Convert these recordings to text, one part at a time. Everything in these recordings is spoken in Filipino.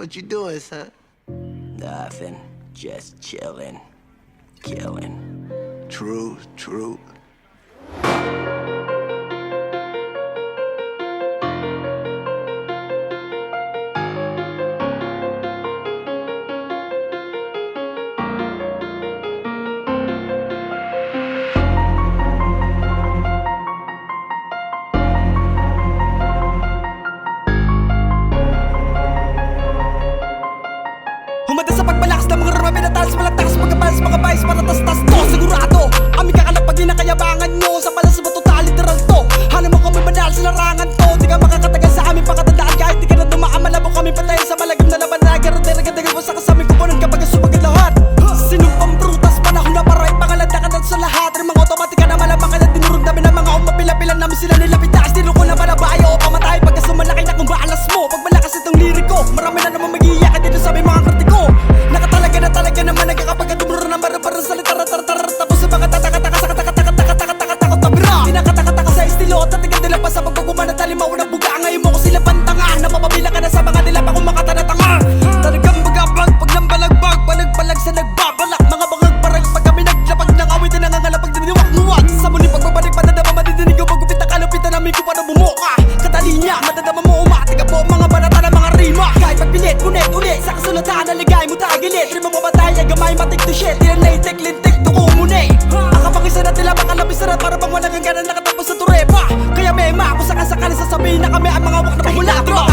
What you doing, son? Nothing, just chillin', killing. True, true. Humanda sa pagpalakas ng mga rama, pinatalas, malagtakas, pagkabalas, mga bayis, maratas-tas to, sigurado. Aming kakalap pag inakayabangan nyo, sa balas mo total, literal to. Hanap mo kami banal sa larangan to, di ka makakatagal sa aming pakatandaan. Kahit di ka na dumaan, malabo kami patayin sa malagim na laban. Nagaraday mo sa kasami kupunan kapag sumagad lahat. Sinumpang brutas, panahon na para ipangalanda ka na sa lahat. Rin mga otomatika na malabang ka na dinurog namin ng mga umapila-pila namin sila nilapit. Taas din ko na malabayo o pamatay pagka sumalaki na kung baalas mo. Pag malakas itong liriko, marami na naman mag-iiyak dito sa aming mga kritiko. Nakatalaga na talaga naman nagkakapag dumuro ng barang-barang salita tar-tar-tar. Tapos sa mga tataka-taka sa kataka-taka-taka-taka-taka tabira. Tinakataka-taka sa estilo at tatigan nila pa sa pagkukuman at talimaw ng buga. Ngayon mo ko sila pantangan, napapabila ka na sa mga nila pa kung makatanatanga. Talagang magabag pag nambalagbag, panagpalag sa nagbabalak. Mga bangag parang pag kami naglapag ng awit na nangangalapag diniwag-nuwag. Sa muli pagbabalik panadama madidinig ko pagupit ang kalupitan namin ko para bumuka. Katalinya, madadama mo umatiga po mga banata ng mga rima. Kahit pagpilit, ulit, sa kasulatan naligay mo tagilit. Rima mo batay, gamay, matik to shit. Tinanay-tik, lintik, tuko muni. Ang kapangisa na tila makalabis na para bang walang hangganan nakatapos sa turepa. Kaya mema, kung sakasakali sasabihin na kami ang mga wak na pamulatro.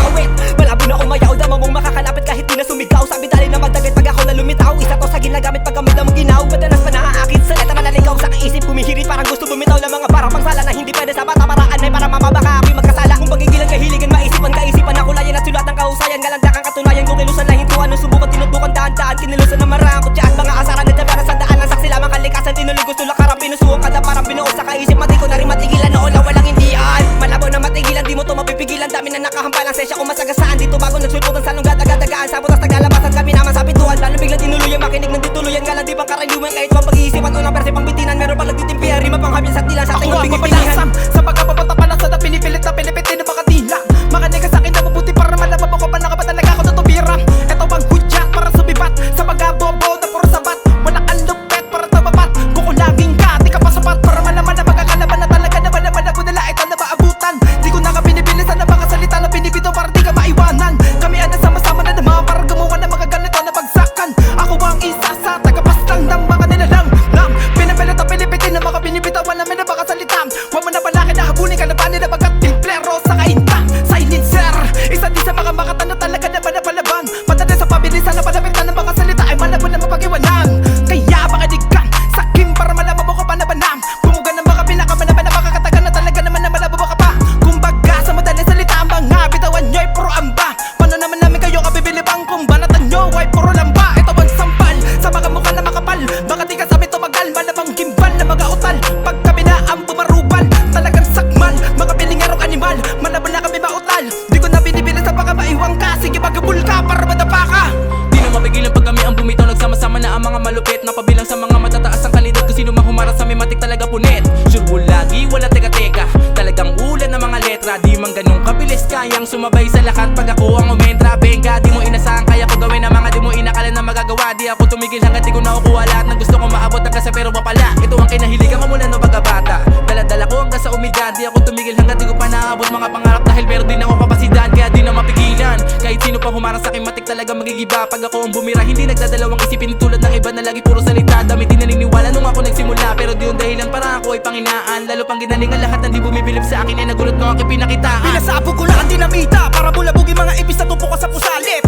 Malabo na umayaw, dama mong makakalapit kahit di na sumigaw. Sabi dali na magdagat pag ako na lumitaw. Isa to sa ginagamit pag kami na mong ginaw. Madalas pa naaakit sa letra naligaw sa kaisip. Kumihirit parang gusto bumitaw ng mga parang pangsala na hindi pwede sa bata paraan ay para mamabaka ako'y magkasala. Kung pagigilan kahiligan maisipan kaisipan ako layan at sulat ng kahusayan. Galandakan katunayan kung kilusan na hintuan ng subukan tinutukan daan-daan. Kinilusan ng marang kutya at mga asaran na dyan para sa daan. Ang saksi lamang kalikasan tinulog gusto lakarang pinusuong kada parang binuo sa kaisip. Mati ko na rin matigilan noon na walang indian. Malabo na matigilan di mo to mapipigilan. Dami na nakahampalang sesya kung masagasaan. Dito bago nagsulputan sa lunggat agad-agaan. Sa butas naglalabasan kami naman sa pintuan. Lalo biglang tinuluyan makinig ng dituluyan. Galang di bang karaniwan kahit pang pag-iisipan. Unang perse pang bitinan meron palang titimpihan. Rima pang habil sa tilan sa ating mabiging pilihan. Sa pagkapapata pa na sa na pinipilit na pinipitin na makatila. Makanig ka sa'kin na mabuti para malabab ako pa nakaba talaga ako natubira. Eto bang hudyat para sumibat sa pagkabobo na puro sabat. Wala kang lupet para tababat. Kukulagin ka, di ka pa sapat para malaman na magkakalaban na talaga na malabo nila ito na maabutan. Di ko na ka pinibilisan na mga salita na binibito para di ka maiwanan. Kami ay nasama-sama na naman para gumawa ng mga ganito na bagsakan. Ako ang isa sa tagapaslang ng mga nilalang lang. Pinapilit at pinipitin na mga binibitawan namin na baka salita. Huwag mo na balaki na habulin ka na panin na bagat timplero sa kainta. Silencer, isa din sa mga makatano talaga na manapalaban. Matanda sa pabilisan na palapitan ng mga salita ay malabo na mapag-iwanan. Kaya makinig ka sa akin para malaman mo ka pa na banam. Bumuga ng mga pinakamanaman na makakatagan na talaga naman na malabo ka pa. Kumbaga sa madaling salita ang mga bitawan nyo ay puro amba. Paano naman namin kayo kabibilibang kung banatan nyo ay puro lamba. Ito ang sampal sa mga mukha na makapal. Baka di ka sa amin tumagal, malamang gimbal na mga utal. Pag kami na ang bumarubal, talagang sakmal, mga pilingarong animal. Malabo na kami mautal, di ko na binibilis sa baka maiwang ka. Sige magabul ka para madapa ka. Di na mapigilan pag kami ang bumitaw. Nagsama-sama na ang mga malupit. Napabilang sa mga matataas ang kalidad. Kung sino mang humarap sa amin matik talaga punit. Sure lagi wala teka-teka. Talagang ulan ng mga letra. Di man ganun kabilis kayang sumabay sa lahat. Pag ako ang umentra, bengka. Di mo inasahan kaya ko gawin ang mga di mo inakala na magagawa. Di ako tumigil hanggat di ko nakukuha lahat ng gusto ko maabot hanggang sa pero papala. Ito ang kinahiligan ko mula no pagkabata. Dala-dala ko hanggang sa umidad. Di ako tumigil hanggat di ko pa naabot mga pangarap. Dahil meron din ako kapasidad kaya di na mapigilan. Kahit sino pa humarang sa akin matik talaga magigiba. Pag ako ang bumira hindi nagdadalawang isipin. Tulad ng iba na lagi puro salita. Dami din naniniwala nung ako nagsimula. Pero di yung dahilan para ako ay panginaan. Lalo pang ginalingan lahat ng di bumibilib sa akin ay nagulat ng aking pinakitaan. Pinasabog ko lang ang dinamita para bulabugin mga ibis na tupo ko sa pusalit.